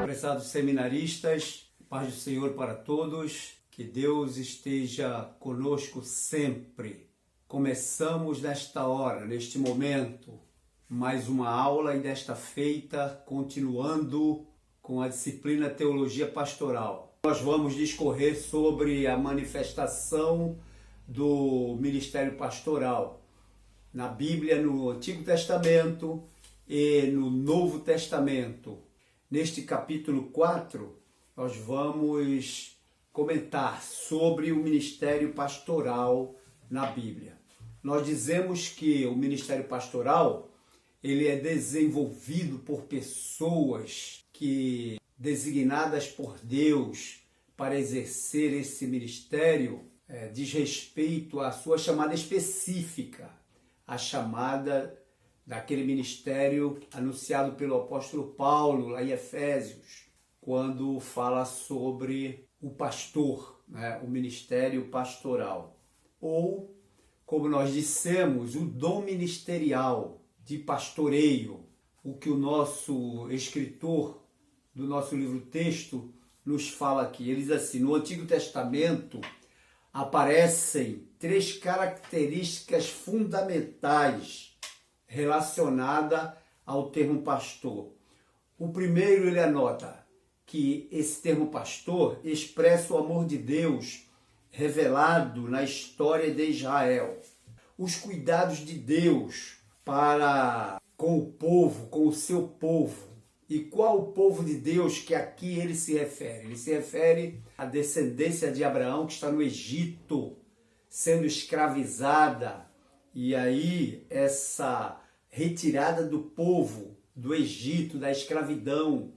Prezados seminaristas, paz do Senhor para todos, que Deus esteja conosco sempre. Começamos nesta hora, neste momento, mais uma aula e desta feita, continuando com a disciplina Teologia Pastoral. Nós vamos discorrer sobre a manifestação do ministério pastoral na Bíblia, no Antigo Testamento e no Novo Testamento. Neste capítulo 4, nós vamos comentar sobre o ministério pastoral na Bíblia. Nós dizemos que o ministério pastoral ele é desenvolvido por pessoas que, designadas por Deus para exercer esse ministério, diz respeito à sua chamada específica, a chamada daquele ministério anunciado pelo apóstolo Paulo, lá em Efésios, quando fala sobre o pastor, o ministério pastoral. Ou, como nós dissemos, o dom ministerial de pastoreio, o que o nosso escritor do nosso livro-texto nos fala aqui. Ele diz assim: no Antigo Testamento aparecem 3 características fundamentais relacionada ao termo pastor. O primeiro, ele anota que esse termo pastor expressa o amor de Deus revelado na história de Israel. Os cuidados de Deus para com o povo, com o seu povo. E qual o povo de Deus que aqui ele se refere? Ele se refere à descendência de Abraão que está no Egito, sendo escravizada. E aí, essa retirada do povo do Egito, da escravidão,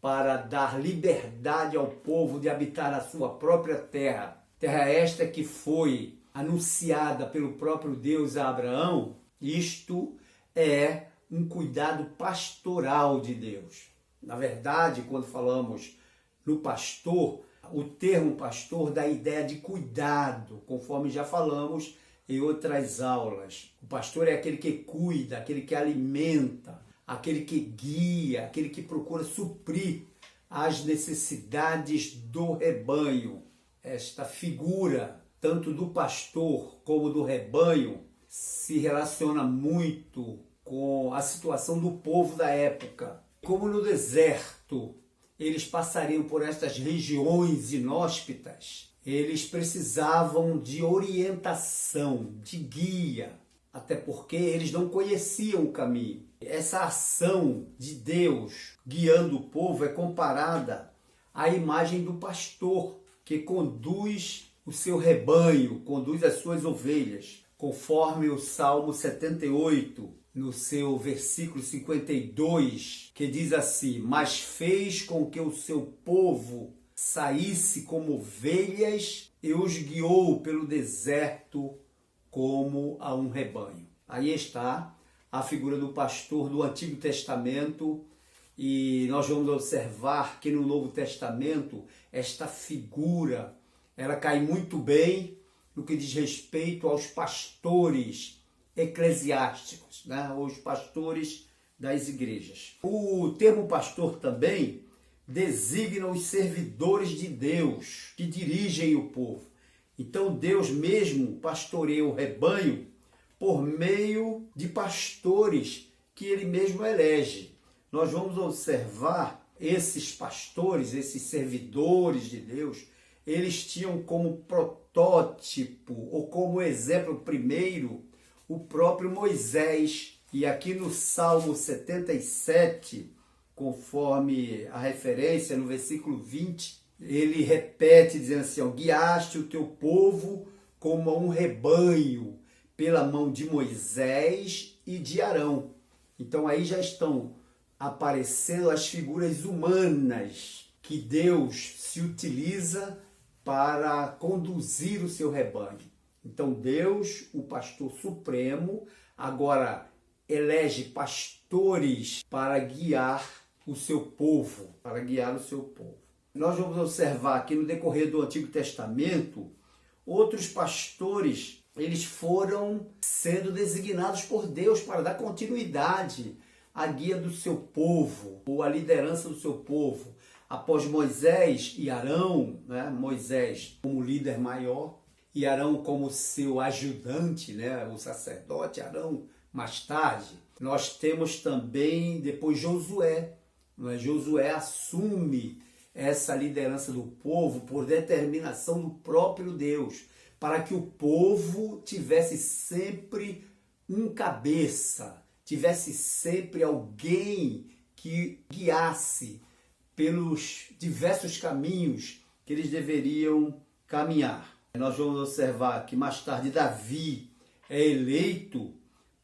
para dar liberdade ao povo de habitar a sua própria terra. Terra esta que foi anunciada pelo próprio Deus a Abraão. Isto é um cuidado pastoral de Deus. Na verdade, quando falamos no pastor, o termo pastor dá a ideia de cuidado, conforme já falamos em outras aulas. O pastor é aquele que cuida, aquele que alimenta, aquele que guia, aquele que procura suprir as necessidades do rebanho. Esta figura, tanto do pastor como do rebanho, se relaciona muito com a situação do povo da época. Como no deserto eles passariam por estas regiões inóspitas, eles precisavam de orientação, de guia, até porque eles não conheciam o caminho. Essa ação de Deus guiando o povo é comparada à imagem do pastor que conduz o seu rebanho, conduz as suas ovelhas, conforme o Salmo 78, no seu versículo 52, que diz assim: mas fez com que o seu povo saísse como ovelhas e os guiou pelo deserto como a um rebanho. Aí está a figura do pastor do Antigo Testamento, e nós vamos observar que no Novo Testamento esta figura ela cai muito bem no que diz respeito aos pastores eclesiásticos, os pastores das igrejas. O termo pastor também designa os servidores de Deus que dirigem o povo. Então Deus mesmo pastoreia o rebanho por meio de pastores que ele mesmo elege. Nós vamos observar esses pastores, esses servidores de Deus, eles tinham como protótipo ou como exemplo primeiro o próprio Moisés. E aqui no Salmo 77, conforme a referência no versículo 20, ele repete dizendo assim: guiaste o teu povo como a um rebanho pela mão de Moisés e de Arão. Então aí já estão aparecendo as figuras humanas que Deus se utiliza para conduzir o seu rebanho. Então Deus, o pastor supremo, agora elege pastores para guiar o seu povo, Nós vamos observar que no decorrer do Antigo Testamento, outros pastores, eles foram sendo designados por Deus para dar continuidade a guia do seu povo, ou a liderança do seu povo. Após Moisés e Arão, né? Moisés como líder maior e Arão como seu ajudante, né? O sacerdote Arão mais tarde. Nós temos também depois Josué. Né? Josué assume essa liderança do povo por determinação do próprio Deus, para que o povo tivesse sempre um cabeça, tivesse sempre alguém que guiasse pelos diversos caminhos que eles deveriam caminhar. Nós vamos observar que mais tarde Davi é eleito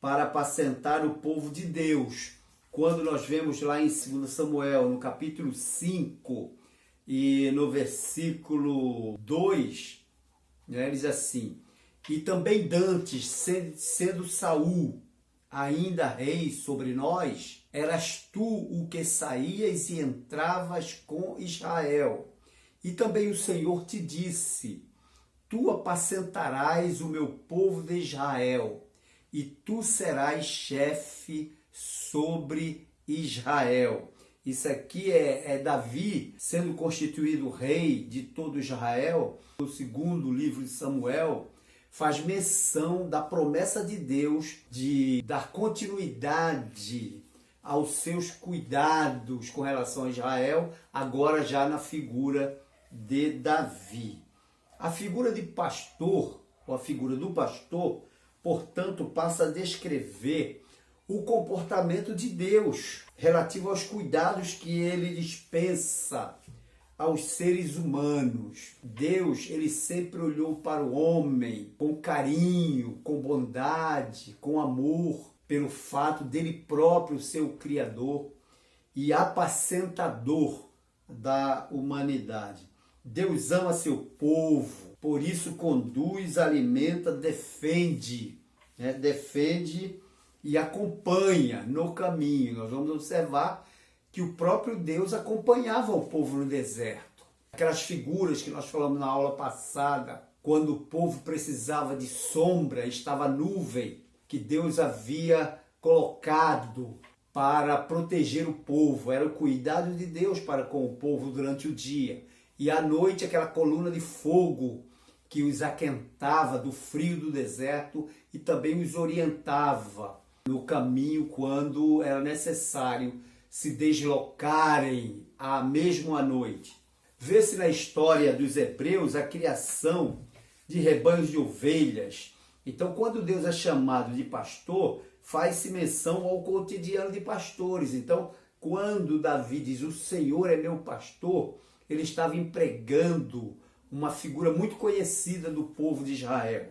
para apacentar o povo de Deus. Quando nós vemos lá em 2 Samuel, no capítulo 5 e no versículo 2, né, diz assim: e também dantes, sendo Saul ainda rei sobre nós, eras tu o que saías e entravas com Israel. E também o Senhor te disse: tu apacentarás o meu povo de Israel, e tu serás chefe sobre Israel. Isso aqui é Davi sendo constituído rei de todo Israel. No segundo livro de Samuel, faz menção da promessa de Deus de dar continuidade aos seus cuidados com relação a Israel, agora já na figura de Davi. A figura de pastor, ou a figura do pastor, portanto, passa a descrever o comportamento de Deus relativo aos cuidados que ele dispensa aos seres humanos. Deus, ele sempre olhou para o homem com carinho, com bondade, com amor, pelo fato dele próprio ser o Criador e apacentador da humanidade. Deus ama seu povo, por isso conduz, alimenta, defende, né? Defende e acompanha no caminho. Nós vamos observar que o próprio Deus acompanhava o povo no deserto. Aquelas figuras que nós falamos na aula passada, quando o povo precisava de sombra, estava a nuvem que Deus havia colocado para proteger o povo. Era o cuidado de Deus para com o povo durante o dia. E à noite aquela coluna de fogo que os aquentava do frio do deserto e também os orientava no caminho quando era necessário se deslocarem mesmo à noite. Vê-se na história dos hebreus a criação de rebanhos de ovelhas. Então, quando Deus é chamado de pastor, faz-se menção ao cotidiano de pastores. Então, quando Davi diz, o Senhor é meu pastor, ele estava empregando uma figura muito conhecida do povo de Israel.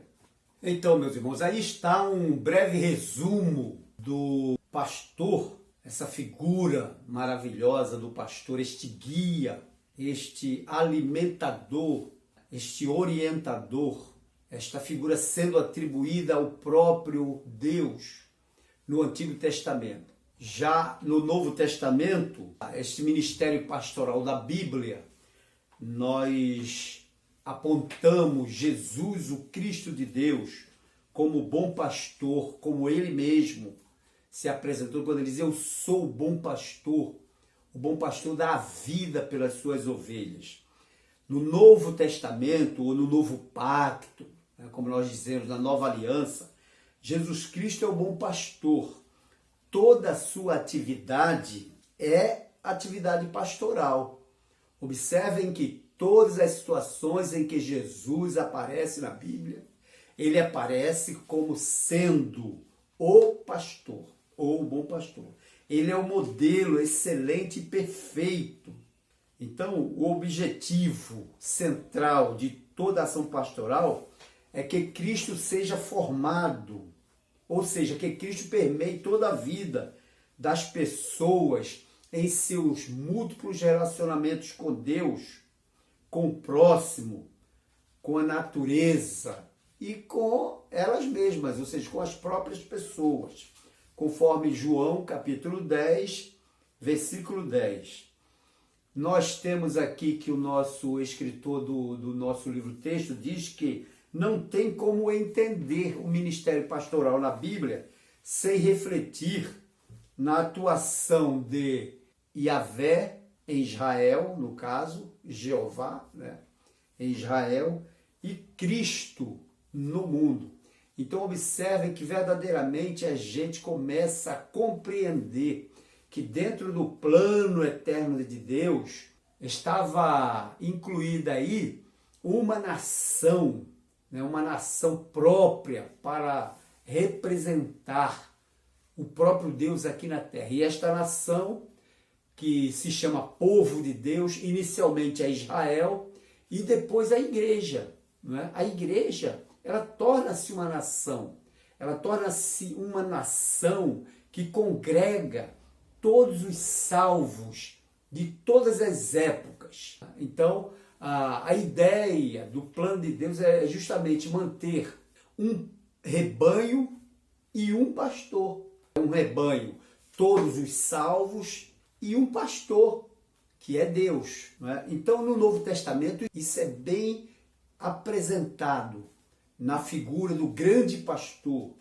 Então, meus irmãos, aí está um breve resumo do pastor, essa figura maravilhosa do pastor, este guia, este alimentador, este orientador, esta figura sendo atribuída ao próprio Deus no Antigo Testamento. Já no Novo Testamento, este ministério pastoral da Bíblia, nós apontamos Jesus, o Cristo de Deus, como bom pastor, como ele mesmo se apresentou quando ele dizia: eu sou o bom pastor dá a vida pelas suas ovelhas. No Novo Testamento, ou no Novo Pacto, né, como nós dizemos, na Nova Aliança, Jesus Cristo é o bom pastor. Toda a sua atividade é atividade pastoral. Observem que todas as situações em que Jesus aparece na Bíblia, ele aparece como sendo o pastor, ou o bom pastor. Ele é o modelo excelente e perfeito. Então, o objetivo central de toda a ação pastoral é que Cristo seja formado, ou seja, que Cristo permeie toda a vida das pessoas em seus múltiplos relacionamentos com Deus, com o próximo, com a natureza e com elas mesmas, ou seja, com as próprias pessoas, conforme João capítulo 10, versículo 10. Nós temos aqui que o nosso escritor do nosso livro-texto diz que não tem como entender o ministério pastoral na Bíblia sem refletir na atuação de Yahvé em Israel, no caso, Jeová, né, em Israel, e Cristo no mundo. Então observem que verdadeiramente a gente começa a compreender que dentro do plano eterno de Deus estava incluída aí uma nação, né, uma nação própria para representar o próprio Deus aqui na terra. E esta nação, que se chama povo de Deus, inicialmente é Israel e depois a igreja. Não é? A igreja, ela torna-se uma nação. Ela torna-se uma nação que congrega todos os salvos de todas as épocas. Então, a ideia do plano de Deus é justamente manter um rebanho e um pastor. Um rebanho, todos os salvos, e um pastor, que é Deus. Não é? Então, no Novo Testamento, isso é bem apresentado na figura do grande pastor,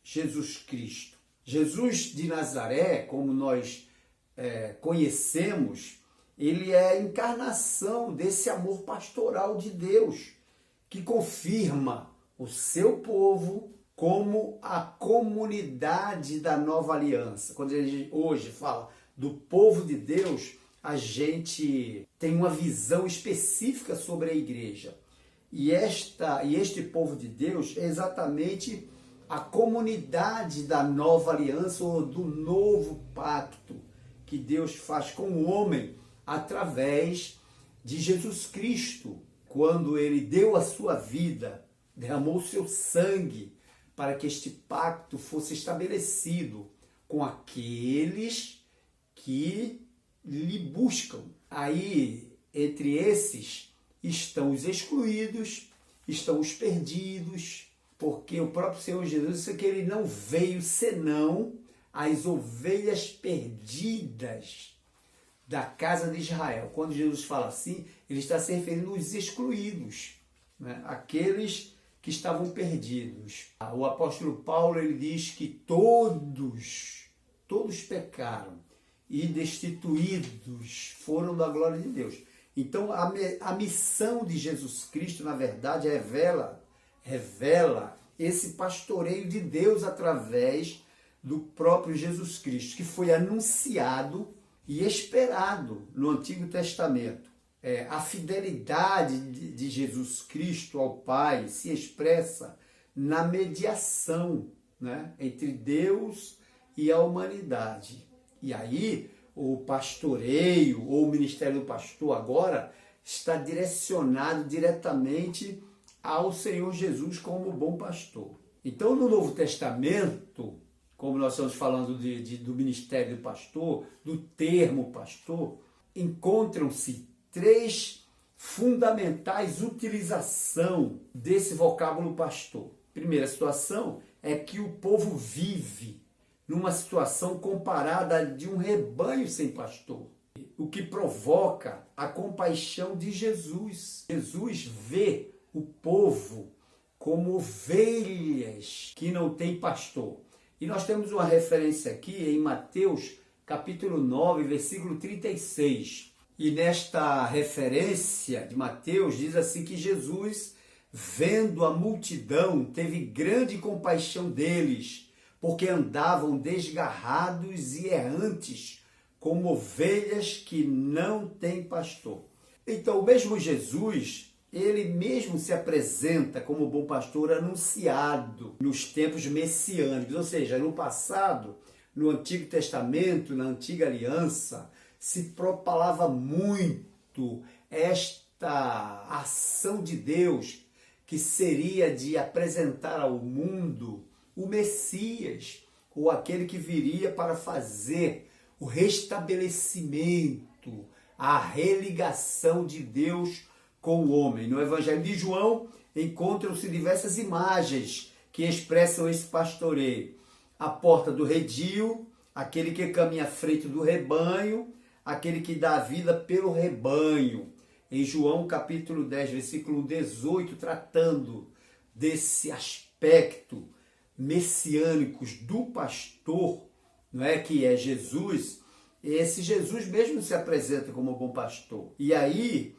Jesus Cristo. Jesus de Nazaré, como nós conhecemos, ele é a encarnação desse amor pastoral de Deus, que confirma o seu povo como a comunidade da nova aliança. Quando a gente hoje fala do povo de Deus, a gente tem uma visão específica sobre a igreja. E este povo de Deus é exatamente a comunidade da nova aliança ou do novo pacto que Deus faz com o homem através de Jesus Cristo, quando ele deu a sua vida, derramou o seu sangue para que este pacto fosse estabelecido com aqueles que lhe buscam. Aí, entre esses, estão os excluídos, estão os perdidos, porque o próprio Senhor Jesus disse que ele não veio senão as ovelhas perdidas da casa de Israel. Quando Jesus fala assim, ele está se referindo aos excluídos, né? Aqueles que estavam perdidos. O apóstolo Paulo, ele diz que todos pecaram e destituídos foram da glória de Deus. Então, a missão de Jesus Cristo, na verdade, revela esse pastoreio de Deus através do próprio Jesus Cristo, que foi anunciado e esperado no Antigo Testamento. A fidelidade de Jesus Cristo ao Pai se expressa na mediação, né, entre Deus e a humanidade. E aí, o pastoreio, ou o ministério do pastor agora, está direcionado diretamente ao Senhor Jesus como bom pastor. Então, no Novo Testamento, como nós estamos falando do ministério do pastor, do termo pastor, encontram-se três fundamentais utilização desse vocábulo pastor. Primeira situação é que o povo vive numa situação comparada a de um rebanho sem pastor, o que provoca a compaixão de Jesus. Jesus vê o povo como ovelhas que não têm pastor. E nós temos uma referência aqui em Mateus, capítulo 9, versículo 36. E nesta referência de Mateus, diz assim que Jesus, vendo a multidão, teve grande compaixão deles, porque andavam desgarrados e errantes, como ovelhas que não têm pastor. Então, o mesmo Jesus, ele mesmo se apresenta como bom pastor anunciado nos tempos messiânicos, ou seja, no passado, no Antigo Testamento, na Antiga Aliança, se propalava muito esta ação de Deus, que seria de apresentar ao mundo o Messias, ou aquele que viria para fazer o restabelecimento, a religação de Deus com o homem. No Evangelho de João encontram-se diversas imagens que expressam esse pastoreio. A porta do redil, aquele que caminha à frente do rebanho, aquele que dá a vida pelo rebanho. Em João capítulo 10, versículo 18, tratando desse aspecto messiânicos do pastor, não é, que é Jesus, esse Jesus mesmo se apresenta como bom pastor. E aí,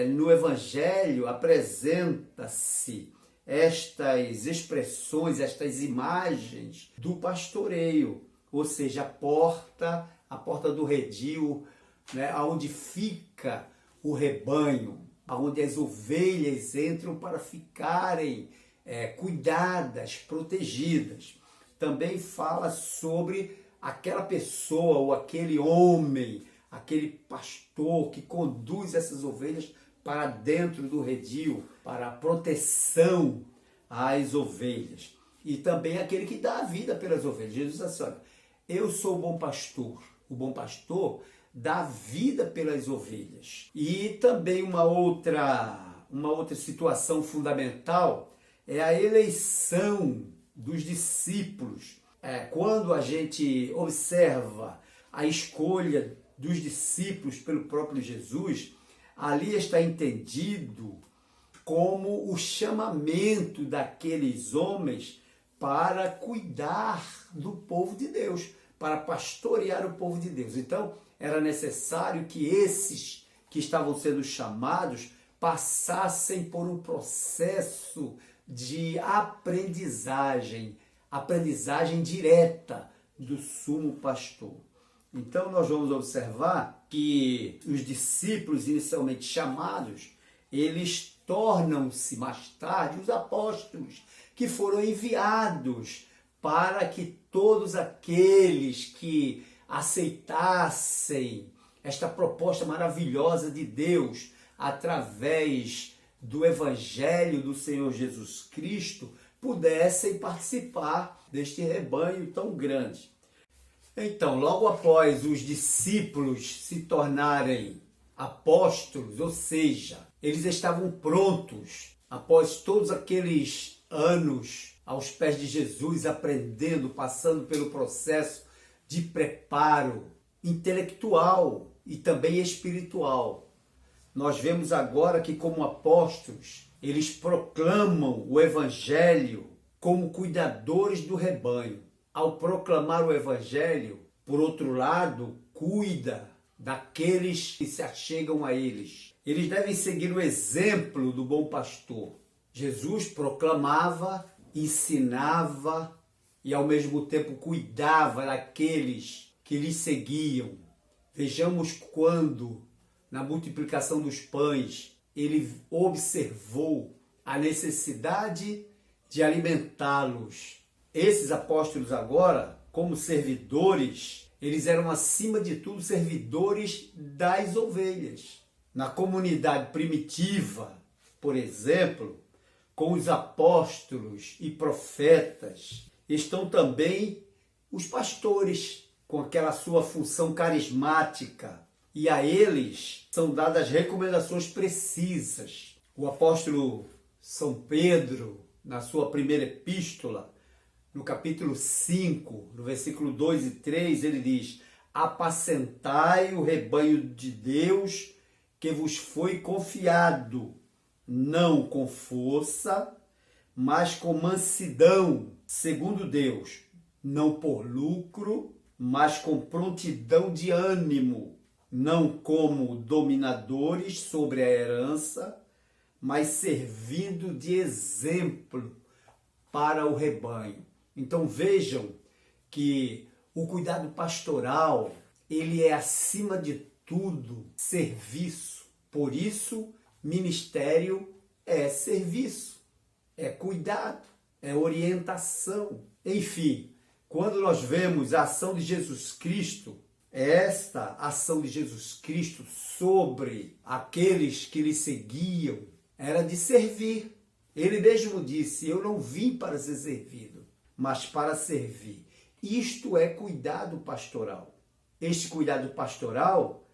no Evangelho, apresenta-se estas expressões, estas imagens do pastoreio, ou seja, a porta do redil, né, onde fica o rebanho, onde as ovelhas entram para ficarem cuidadas, protegidas. Também fala sobre aquela pessoa ou aquele homem, aquele pastor que conduz essas ovelhas para dentro do redil, para a proteção às ovelhas. E também aquele que dá a vida pelas ovelhas. Jesus diz assim, olha, eu sou o bom pastor. O bom pastor dá vida pelas ovelhas. E também uma outra situação fundamental é a eleição dos discípulos. Quando a gente observa a escolha dos discípulos pelo próprio Jesus, ali está entendido como o chamamento daqueles homens para cuidar do povo de Deus, para pastorear o povo de Deus. Então, era necessário que esses que estavam sendo chamados passassem por um processo de aprendizagem direta do sumo pastor. Então nós vamos observar que os discípulos inicialmente chamados, eles tornam-se mais tarde os apóstolos, que foram enviados para que todos aqueles que aceitassem esta proposta maravilhosa de Deus através do Evangelho do Senhor Jesus Cristo pudessem participar deste rebanho tão grande. Então, logo após os discípulos se tornarem apóstolos, ou seja, eles estavam prontos, após todos aqueles anos aos pés de Jesus, aprendendo, passando pelo processo de preparo intelectual e também espiritual. Nós vemos agora que, como apóstolos, eles proclamam o Evangelho como cuidadores do rebanho. Ao proclamar o Evangelho, por outro lado, cuida daqueles que se achegam a eles. Eles devem seguir o exemplo do bom pastor. Jesus proclamava, ensinava e ao mesmo tempo cuidava daqueles que lhe seguiam. Vejamos quando, na multiplicação dos pães, ele observou a necessidade de alimentá-los. Esses apóstolos agora, como servidores, eles eram acima de tudo servidores das ovelhas. Na comunidade primitiva, por exemplo, com os apóstolos e profetas, estão também os pastores, com aquela sua função carismática, e a eles são dadas recomendações precisas. O apóstolo São Pedro, na sua primeira epístola, no capítulo 5, no versículo 2 e 3, ele diz: apacentai o rebanho de Deus que vos foi confiado, não com força, mas com mansidão, segundo Deus, não por lucro, mas com prontidão de ânimo, não como dominadores sobre a herança, mas servindo de exemplo para o rebanho. Então vejam que o cuidado pastoral, ele é acima de tudo serviço. Por isso, ministério é serviço, é cuidado, é orientação. Enfim, quando nós vemos a ação de Jesus Cristo, esta ação de Jesus Cristo sobre aqueles que lhe seguiam era de servir. Ele mesmo disse: eu não vim para ser servido, mas para servir. Isto é cuidado pastoral. Este cuidado pastoral,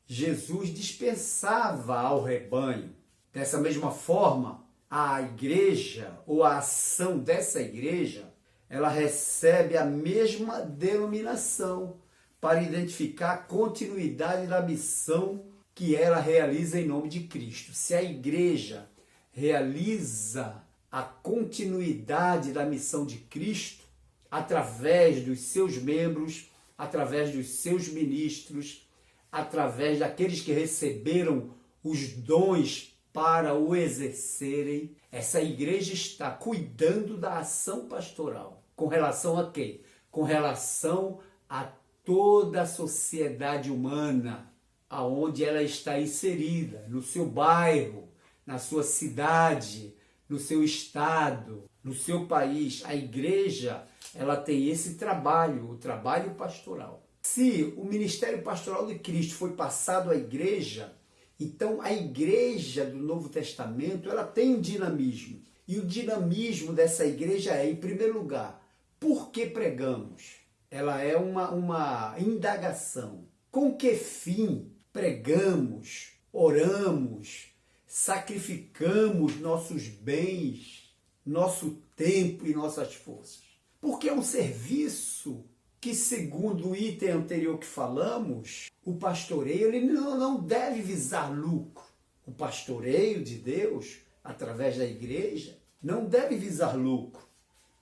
Jesus dispensava ao rebanho. Dessa mesma forma, a igreja, ou a ação dessa igreja, ela recebe a mesma denominação para identificar a continuidade da missão que ela realiza em nome de Cristo. Se a igreja realiza a continuidade da missão de Cristo, através dos seus membros, através dos seus ministros, através daqueles que receberam os dons para o exercerem. Essa igreja está cuidando da ação pastoral. Com relação a quem? Com relação a toda a sociedade humana, aonde ela está inserida, no seu bairro, na sua cidade, no seu estado, no seu país. A igreja, ela tem esse trabalho, o trabalho pastoral. Se o ministério pastoral de Cristo foi passado à igreja, então a igreja do Novo Testamento, ela tem um dinamismo. E o dinamismo dessa igreja é, em primeiro lugar, por que pregamos? Ela é uma indagação. Com que fim pregamos, oramos, sacrificamos nossos bens, nosso tempo e nossas forças? Porque é um serviço que, segundo o item anterior que falamos, o pastoreio ele não deve visar lucro. O pastoreio de Deus, através da igreja, não deve visar lucro.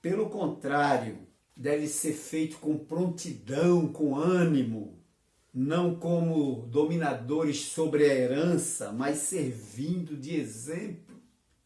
Pelo contrário, deve ser feito com prontidão, com ânimo, não como dominadores sobre a herança, mas servindo de exemplo.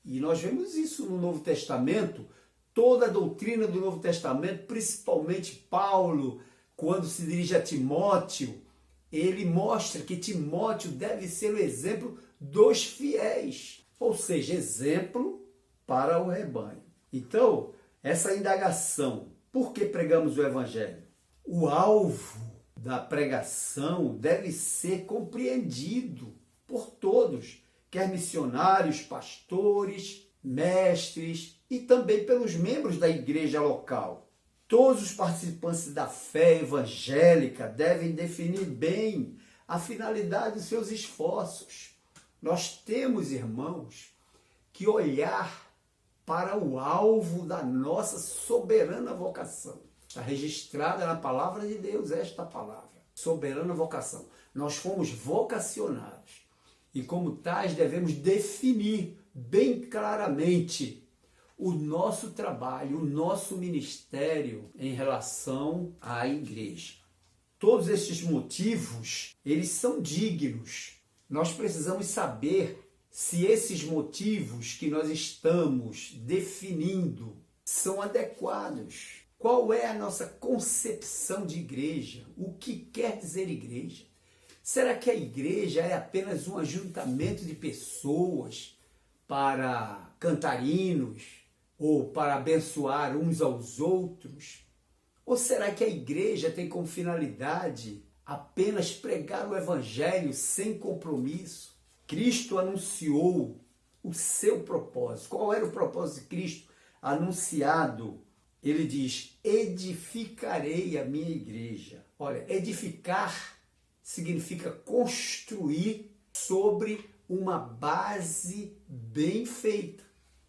E nós vemos isso no Novo Testamento. Toda a doutrina do Novo Testamento, principalmente Paulo, quando se dirige a Timóteo, ele mostra que Timóteo deve ser o exemplo dos fiéis, ou seja, exemplo para o rebanho. Então, essa indagação, por que pregamos o Evangelho? O alvo da pregação deve ser compreendido por todos, quer missionários, pastores, mestres e também pelos membros da igreja local. Todos os participantes da fé evangélica devem definir bem a finalidade dos seus esforços. Nós temos, irmãos, que olhar para o alvo da nossa soberana vocação. Está registrada na palavra de Deus esta palavra, soberana vocação. Nós fomos vocacionados e, como tais, devemos definir bem claramente o nosso trabalho, o nosso ministério em relação à igreja. Todos estes motivos, eles são dignos. Nós precisamos saber se esses motivos que nós estamos definindo são adequados. Qual é a nossa concepção de igreja? O que quer dizer igreja? Será que a igreja é apenas um ajuntamento de pessoas para cantar hinos ou para abençoar uns aos outros? Ou será que a igreja tem como finalidade apenas pregar o evangelho sem compromisso? Cristo anunciou o seu propósito. Qual era o propósito de Cristo anunciado? Ele diz: edificarei a minha igreja. Olha, edificar significa construir sobre uma base bem feita.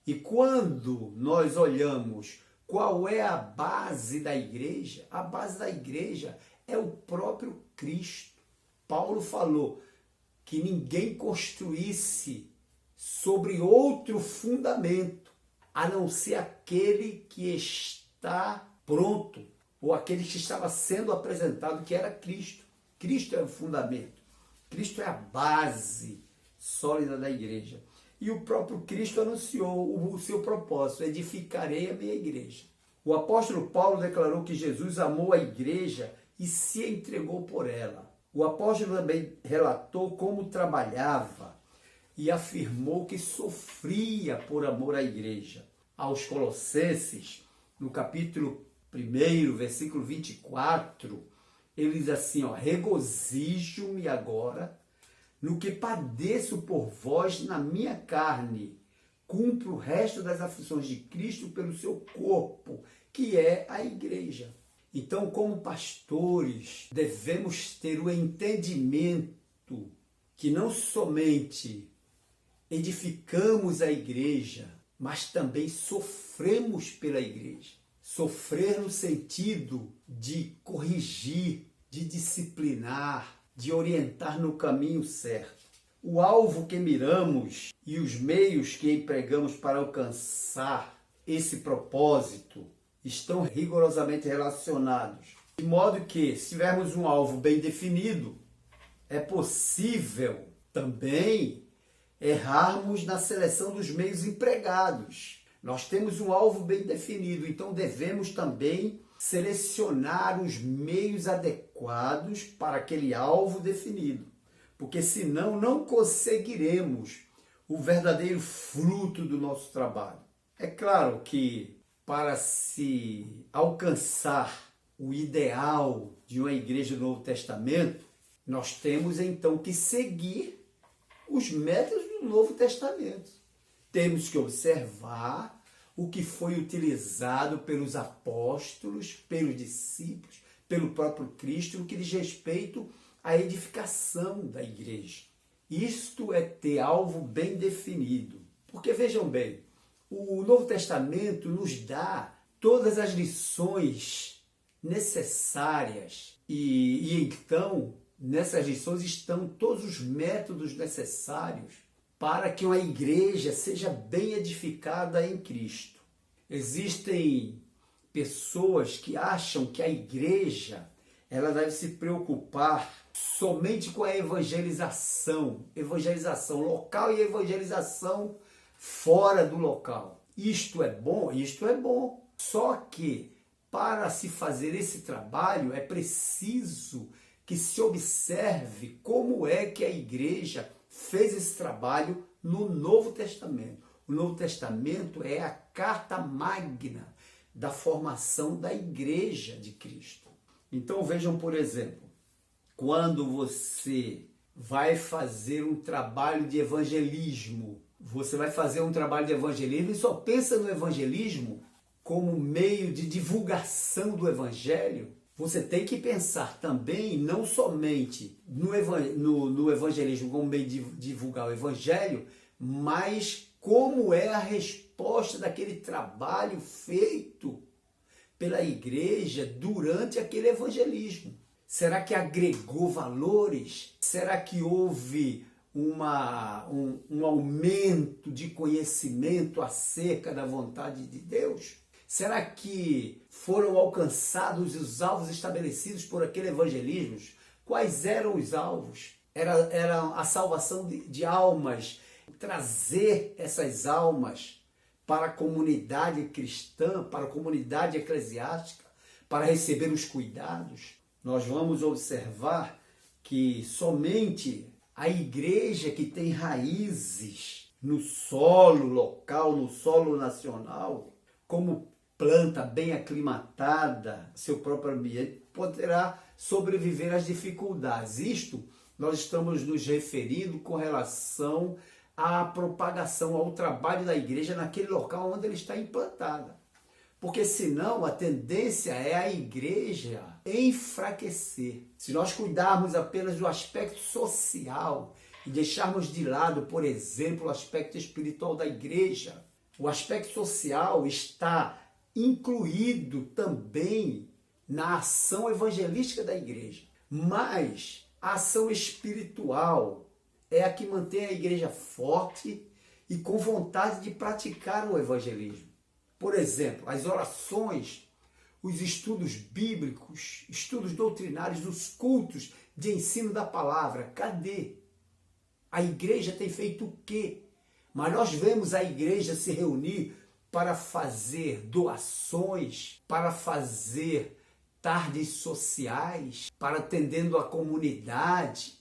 E quando nós olhamos qual é a base da igreja, a base da igreja é o próprio Cristo. Paulo falou que ninguém construísse sobre outro fundamento, a não ser aquele que está pronto, ou aquele que estava sendo apresentado, que era Cristo. Cristo é o fundamento, Cristo é a base sólida da igreja. E o próprio Cristo anunciou o seu propósito: edificarei a minha igreja. O apóstolo Paulo declarou que Jesus amou a igreja e se entregou por ela. O apóstolo também relatou como trabalhava e afirmou que sofria por amor à igreja. Aos Colossenses, no capítulo 1, versículo 24, ele diz assim, regozijo-me agora no que padeço por vós na minha carne, cumpro o resto das aflições de Cristo pelo seu corpo, que é a igreja. Então, como pastores, devemos ter o entendimento que não somente edificamos a igreja, mas também sofremos pela igreja. Sofrer no sentido de corrigir, de disciplinar, de orientar no caminho certo. O alvo que miramos e os meios que empregamos para alcançar esse propósito estão rigorosamente relacionados. De modo que, se tivermos um alvo bem definido, é possível também errarmos na seleção dos meios empregados. Nós temos um alvo bem definido, então devemos também selecionar os meios adequados para aquele alvo definido, porque senão não conseguiremos o verdadeiro fruto do nosso trabalho. É claro que para se alcançar o ideal de uma igreja do Novo Testamento, nós temos então que seguir os métodos do Novo Testamento. Temos que observar o que foi utilizado pelos apóstolos, pelos discípulos, pelo próprio Cristo, no que diz respeito à edificação da igreja. Isto é ter alvo bem definido. Porque vejam bem, o Novo Testamento nos dá todas as lições necessárias e então nessas lições estão todos os métodos necessários para que uma igreja seja bem edificada em Cristo. Existem pessoas que acham que a igreja ela deve se preocupar somente com a evangelização local e evangelização fora do local. Isto é bom? Isto é bom. Só que para se fazer esse trabalho é preciso que se observe como é que a igreja fez esse trabalho no Novo Testamento. O Novo Testamento é a carta magna da formação da igreja de Cristo. Então vejam, por exemplo, quando você vai fazer um trabalho de evangelismo, e só pensa no evangelismo como meio de divulgação do evangelho, você tem que pensar também não somente no evangelismo como meio de divulgar o evangelho, mas como é a resposta daquele trabalho feito pela igreja durante aquele evangelismo. Será que agregou valores? Será que houve um aumento de conhecimento acerca da vontade de Deus? Será que foram alcançados os alvos estabelecidos por aquele evangelismo? Quais eram os alvos? Era a salvação de almas, trazer essas almas para a comunidade cristã, para a comunidade eclesiástica, para receber os cuidados. Nós vamos observar que somente a igreja que tem raízes no solo local, no solo nacional, como planta bem aclimatada, seu próprio ambiente, poderá sobreviver às dificuldades. Isto nós estamos nos referindo com relação à propagação, ao trabalho da igreja naquele local onde ela está implantada. Porque senão a tendência é a igreja enfraquecer. Se nós cuidarmos apenas do aspecto social e deixarmos de lado, por exemplo, o aspecto espiritual da igreja, o aspecto social está incluído também na ação evangelística da igreja. Mas a ação espiritual é a que mantém a igreja forte e com vontade de praticar o evangelismo. Por exemplo, as orações, os estudos bíblicos, estudos doutrinários, os cultos de ensino da palavra. Cadê? A igreja tem feito o quê? Mas nós vemos a igreja se reunir para fazer doações, para fazer tardes sociais, para atendendo a comunidade,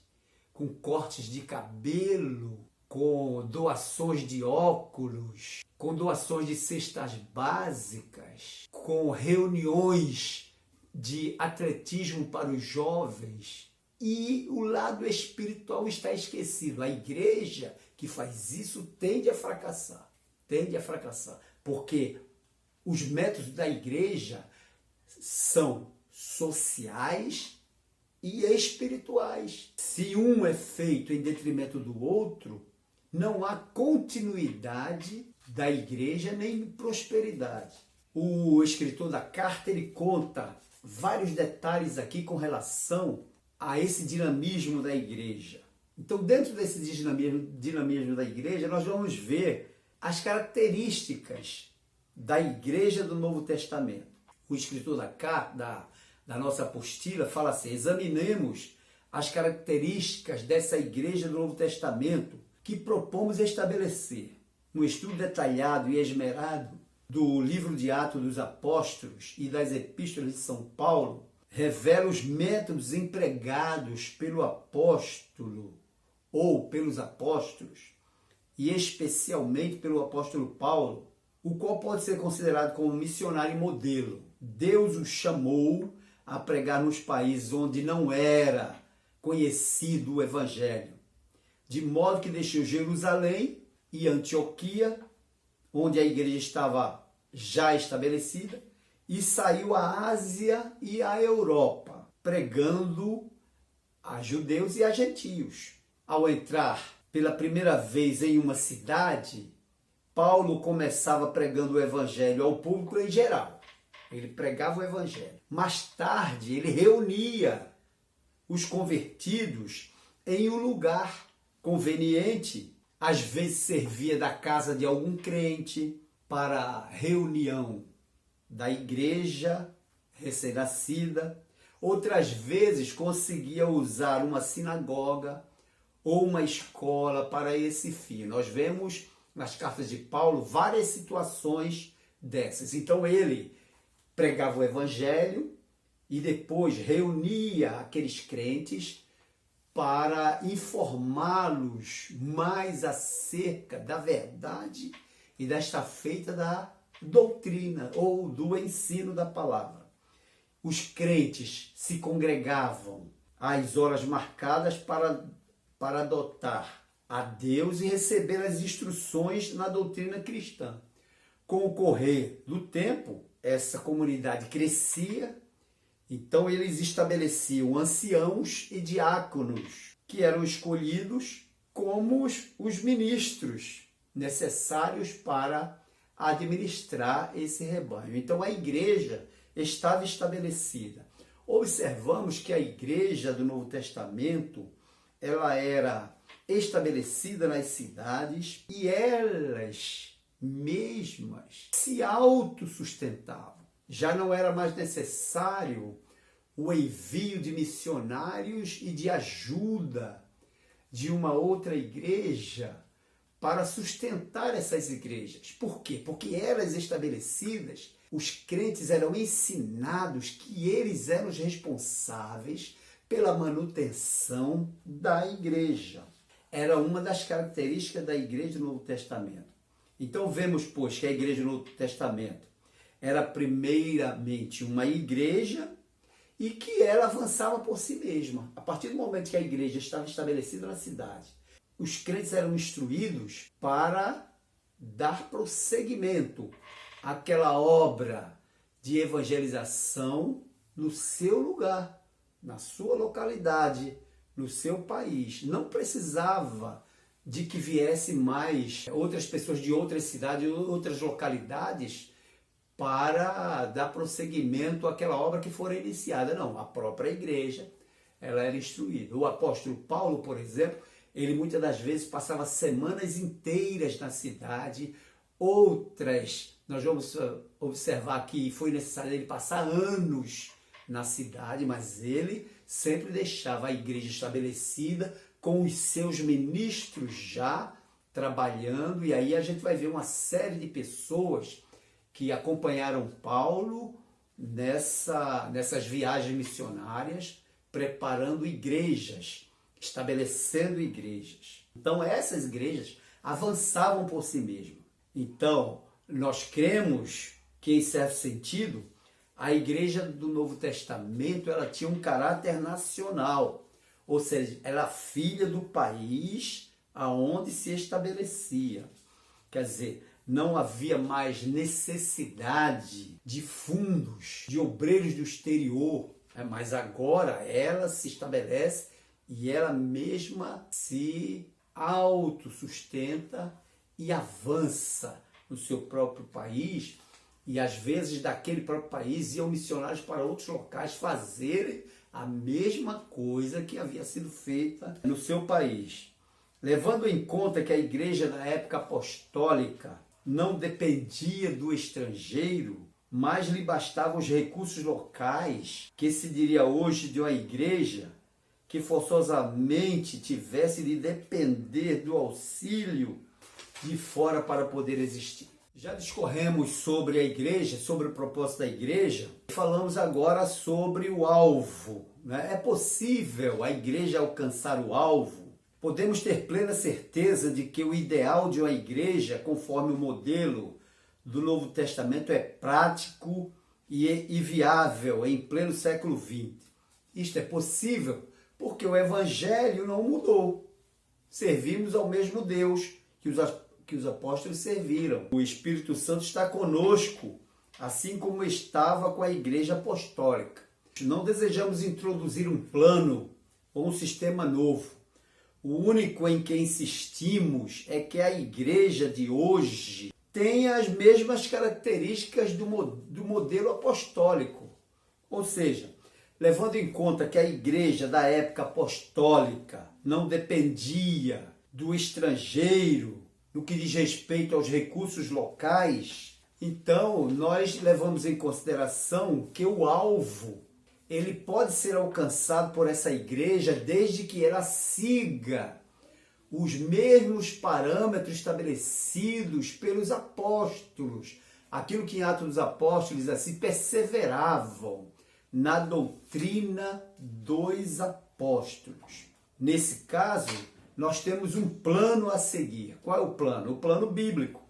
com cortes de cabelo, com doações de óculos, com doações de cestas básicas, com reuniões de atletismo para os jovens. E o lado espiritual está esquecido. A igreja que faz isso tende a fracassar. Porque os métodos da igreja são sociais e espirituais. Se um é feito em detrimento do outro, não há continuidade da igreja nem prosperidade. O escritor da carta, ele conta vários detalhes aqui com relação a esse dinamismo da igreja. Então, dentro desse dinamismo da igreja, nós vamos ver as características da igreja do Novo Testamento. o escritor da nossa apostila fala assim: examinemos as características dessa igreja do Novo Testamento que propomos estabelecer. No estudo detalhado e esmerado do livro de Atos dos Apóstolos e das Epístolas de São Paulo, revela os métodos empregados pelo apóstolo ou pelos apóstolos, e especialmente pelo apóstolo Paulo, o qual pode ser considerado como missionário e modelo. Deus o chamou a pregar nos países onde não era conhecido o evangelho, de modo que deixou Jerusalém e Antioquia, onde a igreja estava já estabelecida, e saiu à Ásia e à Europa, pregando a judeus e a gentios. Ao entrar pela primeira vez em uma cidade, Paulo começava pregando o evangelho ao público em geral. Ele pregava o evangelho. Mais tarde, ele reunia os convertidos em um lugar conveniente. Às vezes servia da casa de algum crente para a reunião da igreja recém-nascida. Outras vezes conseguia usar uma sinagoga ou uma escola para esse fim. Nós vemos nas cartas de Paulo várias situações dessas. Então ele pregava o evangelho e depois reunia aqueles crentes para informá-los mais acerca da verdade e desta feita da doutrina ou do ensino da palavra. Os crentes se congregavam às horas marcadas para adotar a Deus e receber as instruções na doutrina cristã. Com o correr do tempo, essa comunidade crescia, então eles estabeleciam anciãos e diáconos, que eram escolhidos como os ministros necessários para administrar esse rebanho. Então a igreja estava estabelecida. Observamos que a igreja do Novo Testamento, ela era estabelecida nas cidades e elas mesmas se autossustentavam. Já não era mais necessário o envio de missionários e de ajuda de uma outra igreja para sustentar essas igrejas. Por quê? Porque elas estabelecidas, os crentes eram ensinados que eles eram os responsáveis pela manutenção da igreja. Era uma das características da igreja do Novo Testamento. Então vemos, pois, que a igreja do Novo Testamento era primeiramente uma igreja e que ela avançava por si mesma. A partir do momento que a igreja estava estabelecida na cidade, os crentes eram instruídos para dar prosseguimento àquela obra de evangelização no seu lugar, na sua localidade, no seu país. Não precisava de que viesse mais outras pessoas de outras cidades, outras localidades, para dar prosseguimento àquela obra que fora iniciada. Não, a própria igreja, ela era instruída. O apóstolo Paulo, por exemplo, ele muitas das vezes passava semanas inteiras na cidade, outras, nós vamos observar que foi necessário ele passar anos na cidade, mas ele sempre deixava a igreja estabelecida com os seus ministros já trabalhando, e aí a gente vai ver uma série de pessoas que acompanharam Paulo nessas viagens missionárias, preparando igrejas, estabelecendo igrejas. Então essas igrejas avançavam por si mesmas. Então nós cremos que, em certo sentido, a igreja do Novo Testamento ela tinha um caráter nacional, ou seja, ela era filha do país aonde se estabelecia. Quer dizer, não havia mais necessidade de fundos, de obreiros do exterior, mas agora ela se estabelece e ela mesma se autossustenta e avança no seu próprio país, e às vezes daquele próprio país iam missionários para outros locais fazerem a mesma coisa que havia sido feita no seu país. Levando em conta que a igreja na época apostólica não dependia do estrangeiro, mas lhe bastavam os recursos locais, que se diria hoje de uma igreja que forçosamente tivesse de depender do auxílio de fora para poder existir. Já discorremos sobre a igreja, sobre o propósito da igreja, falamos agora sobre o alvo, né? É possível a igreja alcançar o alvo? Podemos ter plena certeza de que o ideal de uma igreja, conforme o modelo do Novo Testamento, é prático e viável em pleno século XX. Isto é possível porque o Evangelho não mudou. Servimos ao mesmo Deus que os apóstolos serviram. O Espírito Santo está conosco, assim como estava com a Igreja Apostólica. Não desejamos introduzir um plano ou um sistema novo. O único em que insistimos é que a igreja de hoje tenha as mesmas características do modelo apostólico. Ou seja, levando em conta que a igreja da época apostólica não dependia do estrangeiro, no que diz respeito aos recursos locais, então nós levamos em consideração que o alvo ele pode ser alcançado por essa igreja desde que ela siga os mesmos parâmetros estabelecidos pelos apóstolos. Aquilo que em Atos dos Apóstolos assim perseveravam na doutrina dos apóstolos. Nesse caso, nós temos um plano a seguir. Qual é o plano? O plano bíblico.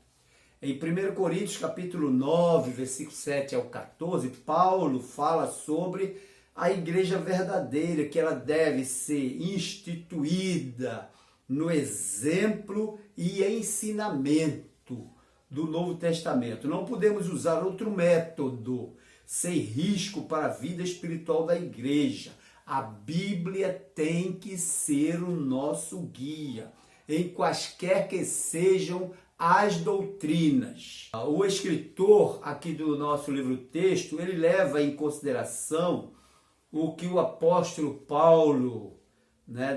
Em 1 Coríntios, capítulo 9, versículo 7 ao 14, Paulo fala sobre a igreja verdadeira, que ela deve ser instituída no exemplo e ensinamento do Novo Testamento. Não podemos usar outro método sem risco para a vida espiritual da igreja. A Bíblia tem que ser o nosso guia, em quaisquer que sejam as doutrinas. O escritor aqui do nosso livro-texto, ele leva em consideração o que o apóstolo Paulo,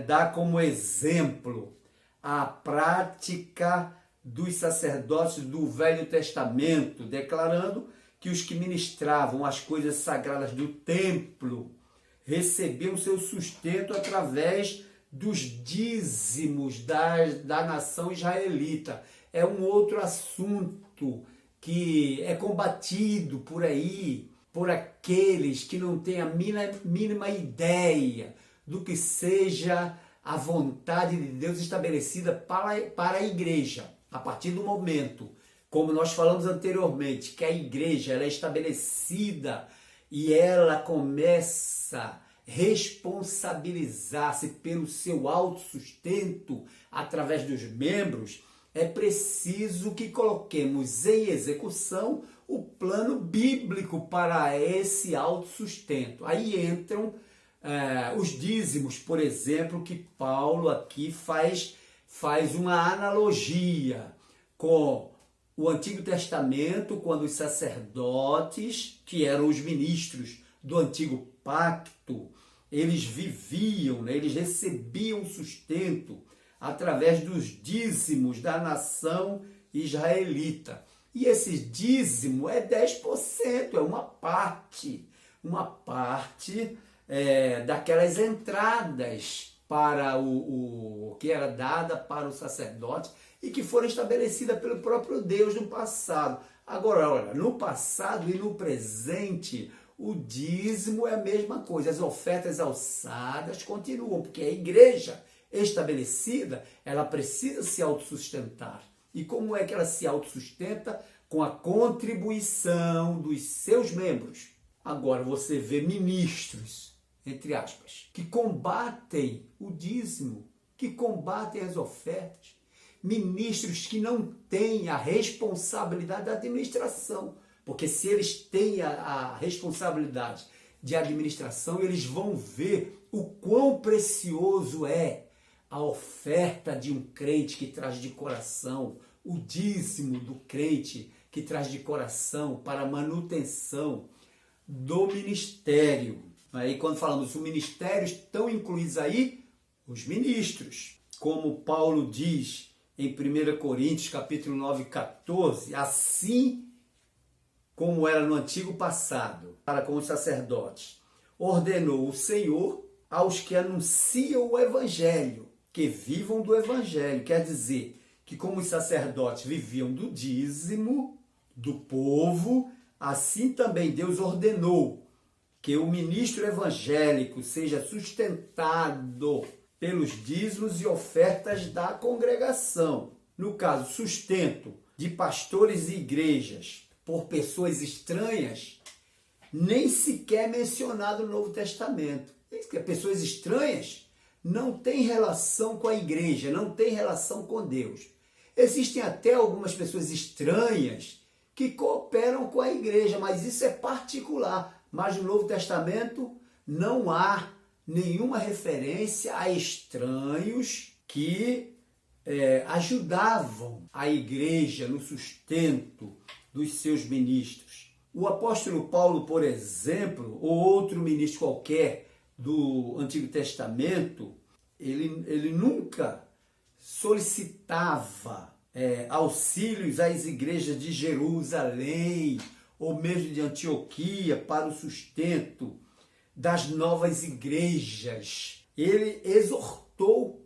dá como exemplo, a prática dos sacerdotes do Velho Testamento, declarando que os que ministravam as coisas sagradas do templo recebiam seu sustento através dos dízimos da nação israelita. É um outro assunto que é combatido por aí, por aqueles que não têm a mínima ideia do que seja a vontade de Deus estabelecida para a igreja. A partir do momento, como nós falamos anteriormente, que a igreja ela é estabelecida e ela começa a responsabilizar-se pelo seu autossustento através dos membros, é preciso que coloquemos em execução o plano bíblico para esse autossustento. Aí entram os dízimos, por exemplo, que Paulo aqui faz uma analogia com o Antigo Testamento, quando os sacerdotes, que eram os ministros do Antigo Pacto, eles viviam, eles recebiam sustento através dos dízimos da nação israelita. E esse dízimo é 10%, é uma parte daquelas entradas para o que era dada para o sacerdote e que foram estabelecidas pelo próprio Deus no passado. Agora, olha, no passado e no presente, o dízimo é a mesma coisa. As ofertas alçadas continuam, porque a igreja estabelecida, ela precisa se autossustentar. E como é que ela se autossustenta? Com a contribuição dos seus membros. Agora você vê ministros, entre aspas, que combatem o dízimo, que combatem as ofertas. Ministros que não têm a responsabilidade da administração. Porque se eles têm a responsabilidade de administração, eles vão ver o quão precioso é a oferta de um crente que traz de coração, o dízimo do crente que traz de coração para a manutenção do ministério. Aí quando falamos do ministério, estão incluídos aí os ministros. Como Paulo diz em 1 Coríntios, capítulo 9, 14, assim como era no antigo passado, para com os sacerdotes, ordenou o Senhor aos que anunciam o Evangelho, que vivam do Evangelho. Quer dizer, que como os sacerdotes viviam do dízimo do povo, assim também Deus ordenou que o ministro evangélico seja sustentado pelos dízimos e ofertas da congregação. No caso, sustento de pastores e igrejas por pessoas estranhas, nem sequer mencionado no Novo Testamento. Pessoas estranhas não têm relação com a igreja, não têm relação com Deus. Existem até algumas pessoas estranhas que cooperam com a igreja, mas isso é particular. Mas no Novo Testamento não há nenhuma referência a estranhos que ajudavam a igreja no sustento dos seus ministros. O apóstolo Paulo, por exemplo, ou outro ministro qualquer do Antigo Testamento, ele nunca solicitava auxílios às igrejas de Jerusalém ou mesmo de Antioquia para o sustento das novas igrejas. Ele exortou,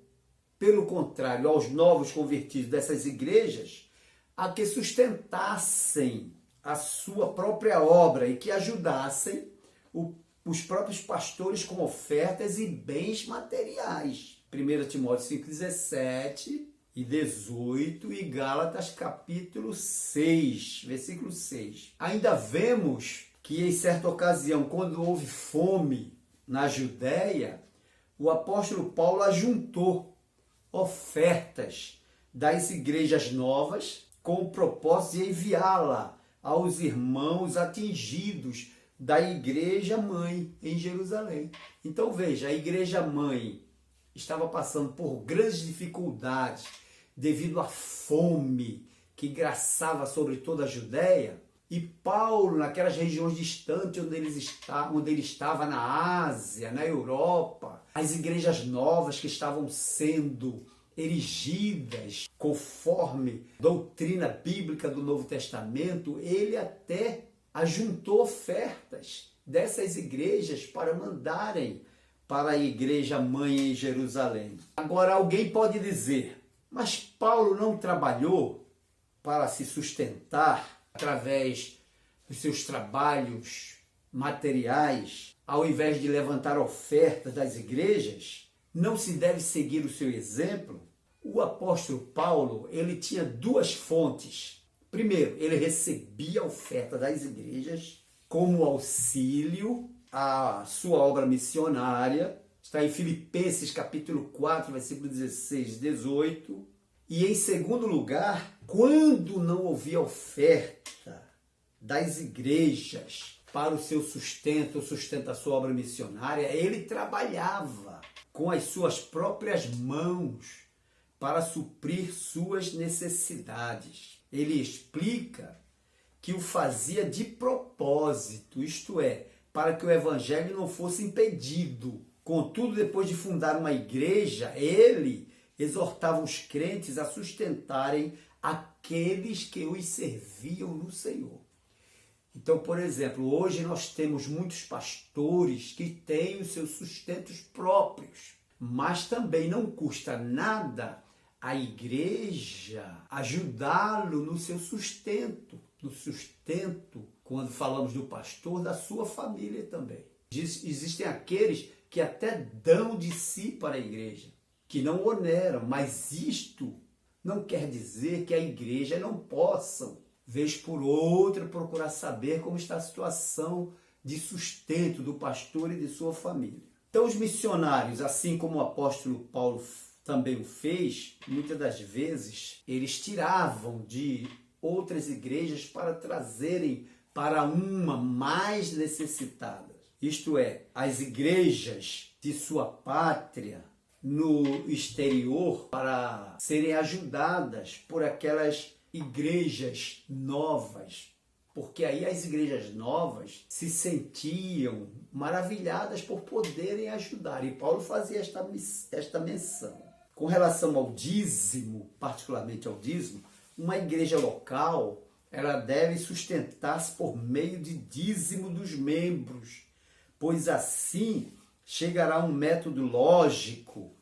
pelo contrário, aos novos convertidos dessas igrejas a que sustentassem a sua própria obra e que ajudassem os próprios pastores com ofertas e bens materiais. 1 Timóteo 5,17 e 18 e Gálatas capítulo 6, versículo 6. Ainda vemos que em certa ocasião, quando houve fome na Judéia, o apóstolo Paulo ajuntou ofertas das igrejas novas com o propósito de enviá-la aos irmãos atingidos da igreja mãe em Jerusalém. Então veja, a igreja mãe estava passando por grandes dificuldades devido à fome que graçava sobre toda a Judéia, e Paulo, naquelas regiões distantes onde ele estava na Ásia, na Europa, as igrejas novas que estavam sendo erigidas conforme doutrina bíblica do Novo Testamento, ele até ajuntou ofertas dessas igrejas para mandarem para a igreja mãe em Jerusalém. Agora alguém pode dizer, mas Paulo não trabalhou para se sustentar através dos seus trabalhos materiais, ao invés de levantar ofertas das igrejas? Não se deve seguir o seu exemplo? O apóstolo Paulo, ele tinha duas fontes. Primeiro, ele recebia a oferta das igrejas como auxílio à sua obra missionária. Está em Filipenses capítulo 4, versículo 16 e 18. E em segundo lugar, quando não havia oferta das igrejas para o seu sustento, o sustento da sua obra missionária, ele trabalhava com as suas próprias mãos para suprir suas necessidades. Ele explica que o fazia de propósito, isto é, para que o evangelho não fosse impedido. Contudo, depois de fundar uma igreja, ele exortava os crentes a sustentarem aqueles que os serviam no Senhor. Então, por exemplo, hoje nós temos muitos pastores que têm os seus sustentos próprios, mas também não custa nada a igreja ajudá-lo no seu sustento, quando falamos do pastor, da sua família também. Existem aqueles que até dão de si para a igreja, que não oneram, mas isto não quer dizer que a igreja não possa, vez por outra, procurar saber como está a situação de sustento do pastor e de sua família. Então os missionários, assim como o apóstolo Paulo também o fez, muitas das vezes eles tiravam de outras igrejas para trazerem para uma mais necessitada. Isto é, as igrejas de sua pátria no exterior, para serem ajudadas por aquelas igrejas novas, porque aí as igrejas novas se sentiam maravilhadas por poderem ajudar, e Paulo fazia esta menção. Com relação ao dízimo, particularmente ao dízimo, uma igreja local ela deve sustentar-se por meio de dízimo dos membros, pois assim chegará um método lógico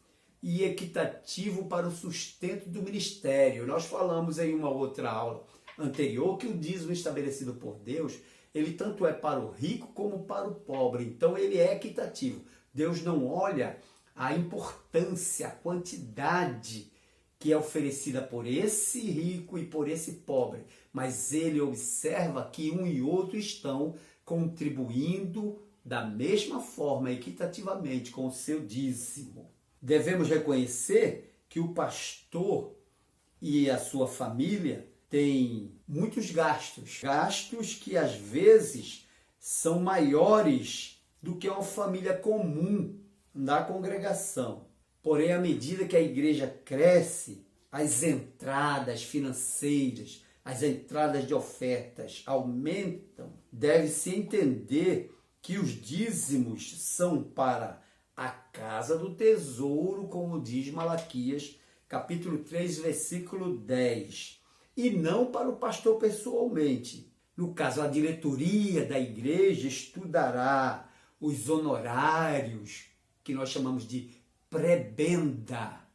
e equitativo para o sustento do ministério. Nós falamos em uma outra aula anterior que o dízimo estabelecido por Deus, ele tanto é para o rico como para o pobre. Então ele é equitativo. Deus não olha a importância, a quantidade que é oferecida por esse rico e por esse pobre, mas ele observa que um e outro estão contribuindo da mesma forma, equitativamente, com o seu dízimo. Devemos reconhecer que o pastor e a sua família têm muitos gastos, gastos que às vezes são maiores do que uma família comum da congregação. Porém, à medida que a igreja cresce, as entradas financeiras, as entradas de ofertas aumentam. Deve-se entender que os dízimos são para a casa do tesouro, como diz Malaquias, capítulo 3, versículo 10, e não para o pastor pessoalmente. No caso, a diretoria da igreja estudará os honorários, que nós chamamos de prebenda,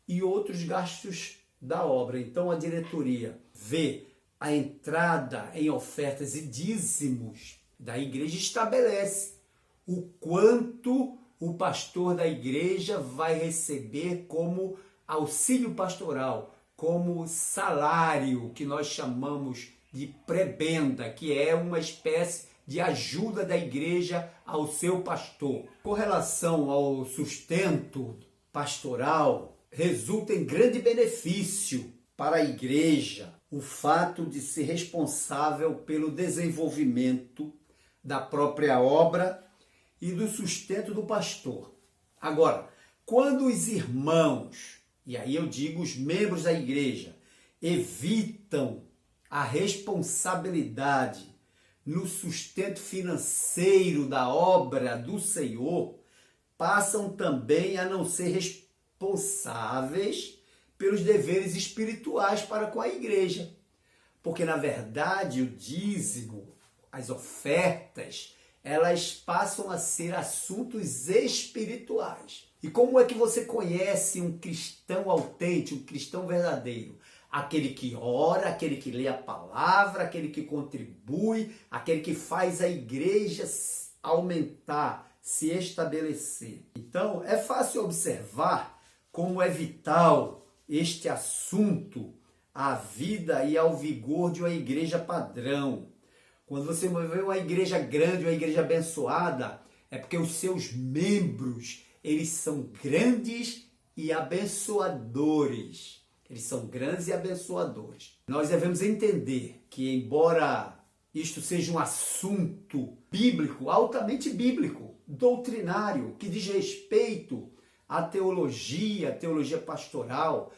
e outros gastos da obra. Então a diretoria vê a entrada em ofertas e dízimos da igreja, estabelece o quanto o pastor da igreja vai receber como auxílio pastoral, como salário, que nós chamamos de prebenda, que é uma espécie de ajuda da igreja ao seu pastor. Com relação ao sustento pastoral, resulta em grande benefício para a igreja o fato de ser responsável pelo desenvolvimento da própria obra e do sustento do pastor. Agora, quando os irmãos, e aí eu digo os membros da igreja, evitam a responsabilidade no sustento financeiro da obra do Senhor, passam também a não ser responsáveis pelos deveres espirituais para com a igreja. Porque, na verdade, o dízimo, as ofertas, elas passam a ser assuntos espirituais. E como é que você conhece um cristão autêntico, um cristão verdadeiro? Aquele que ora, aquele que lê a palavra, aquele que contribui, aquele que faz a igreja aumentar, se estabelecer. Então, é fácil observar como é vital este assunto à vida e ao vigor de uma igreja padrão. Quando você vê uma igreja grande, uma igreja abençoada, é porque os seus membros, eles são grandes e abençoadores. Eles são grandes e abençoadores. Nós devemos entender que, embora isto seja um assunto bíblico, altamente bíblico, doutrinário, que diz respeito à teologia pastoral,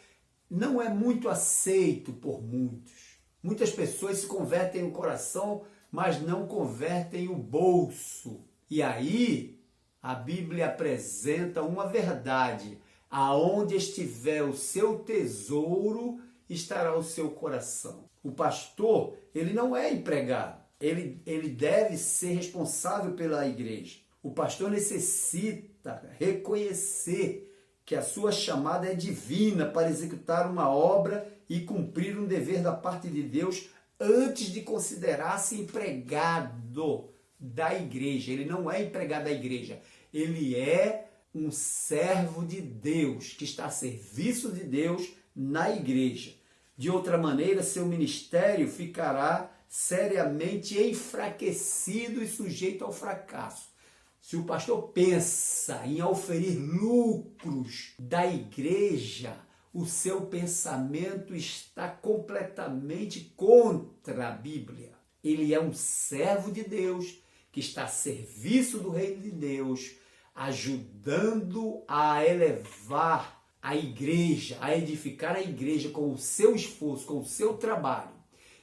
não é muito aceito por muitos. Muitas pessoas se convertem no coração, mas não convertem o bolso. E aí, a Bíblia apresenta uma verdade: aonde estiver o seu tesouro, estará o seu coração. O pastor, ele não é empregado, ele deve ser responsável pela igreja. O pastor necessita reconhecer que a sua chamada é divina para executar uma obra e cumprir um dever da parte de Deus antes de considerar-se empregado da igreja. Ele não é empregado da igreja, ele é um servo de Deus, que está a serviço de Deus na igreja. De outra maneira, seu ministério ficará seriamente enfraquecido e sujeito ao fracasso. Se o pastor pensa em oferir lucros da igreja, o seu pensamento está completamente contra a Bíblia. Ele é um servo de Deus, que está a serviço do reino de Deus, ajudando a elevar a igreja, a edificar a igreja com o seu esforço, com o seu trabalho.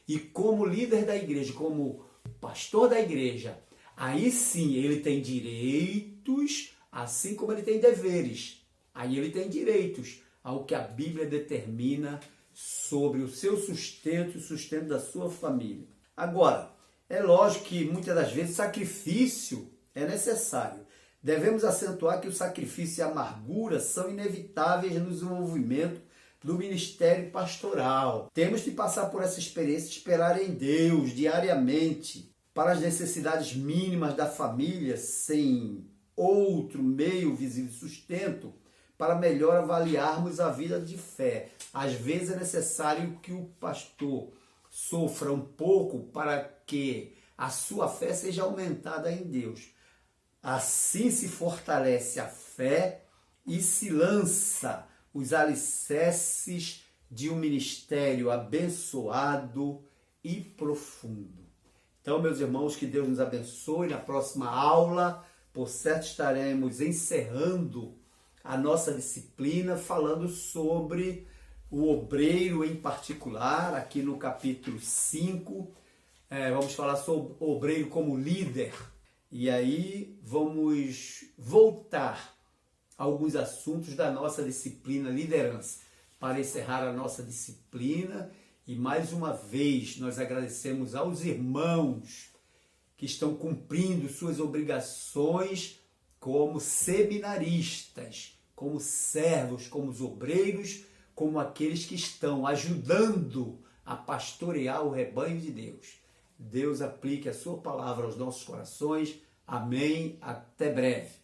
E como líder da igreja, como pastor da igreja, aí sim ele tem direitos, assim como ele tem deveres. Aí ele tem direitos ao que a Bíblia determina sobre o seu sustento e o sustento da sua família. Agora, é lógico que muitas das vezes sacrifício é necessário. Devemos acentuar que o sacrifício e a amargura são inevitáveis no desenvolvimento do ministério pastoral. Temos de passar por essa experiência e esperar em Deus diariamente para as necessidades mínimas da família, sem outro meio visível de sustento, para melhor avaliarmos a vida de fé. Às vezes é necessário que o pastor sofra um pouco para que a sua fé seja aumentada em Deus. Assim se fortalece a fé e se lança os alicerces de um ministério abençoado e profundo. Então, meus irmãos, que Deus nos abençoe. Na próxima aula, por certo, estaremos encerrando a nossa disciplina falando sobre o obreiro em particular, aqui no capítulo 5. Vamos falar sobre o obreiro como líder. E aí vamos voltar a alguns assuntos da nossa disciplina liderança. Para encerrar a nossa disciplina, e mais uma vez nós agradecemos aos irmãos que estão cumprindo suas obrigações como seminaristas, como servos, como os obreiros, como aqueles que estão ajudando a pastorear o rebanho de Deus. Deus aplique a sua palavra aos nossos corações. Amém. Até breve.